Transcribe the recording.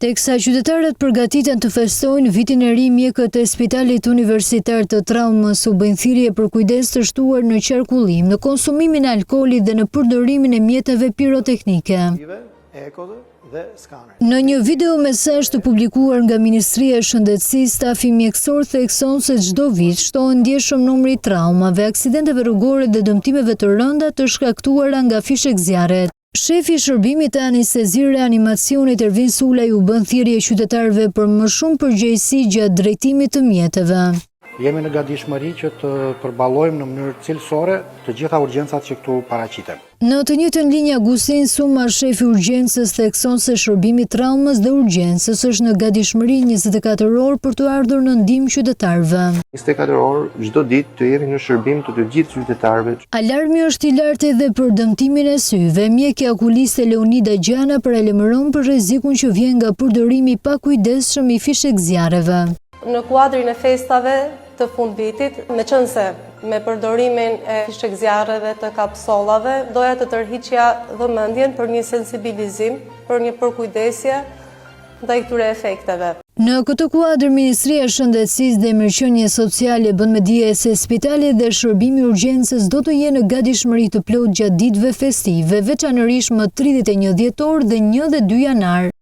Teksa qytetarët përgatiten të festojnë vitin e ri, mjekët e Spitalit Universitar të Traumës u bëjnë thirrje për kujdes të shtuar në qarkullim, në konsumimin e alkoolit dhe në përdorimin e mjeteve piroteknike. Në një video mesazh të publikuar nga Ministria e Shëndetësisë, stafi mjekësor thekson se çdo vit shtohen ndjeshëm numri traumave, aksidenteve rrugore dhe dëmtimeve të rënda të shkaktuara nga fishekzjarret. Shefi i shërbimit të anestezi reanimacionit Ervin Sulaj u bën thirrje qytetarëve për më shumë përgjegjësi gjatë drejtimit të mjeteve. Jemi në gatishmëri që të përballojmë në mënyrë cilësore të gjitha urgjencat që këtu paraqiten. Në të njëjtën linjë, Agustin Suma, shefi i urgjencës, thekson se shërbimi i traumës dhe urgjencës është në gatishmëri 24 orë për të ardhur në ndihmë qytetarëve. 24 orë çdo ditë të jemi në shërbim të të gjithë qytetarëve. Alarmi është i lartë edhe për dëmtimin e syve. Mjekja okuliste Leonida Gjana paralajmëron për rrezikun që vjen nga përdorimi i pakujdesshëm i fishekzjarreve. Në kuadrin e festave të fundvitit, meqense me përdorimin e fishekzjarreve të kapsollave, doja të tërhiqja vëmendjen për një sensibilizim, për një përkujdesje ndaj këtyre efekteve. Në këtë kuadër, Ministria e Shëndetësisë dhe Mirëqenies Sociale bën me dije se spitali dhe shërbimi i urgjencës do të jenë në gatishmëri të plotë gjatë ditëve festive, veçanërisht më 31 dhjetor dhe 1 dhe 2 janar.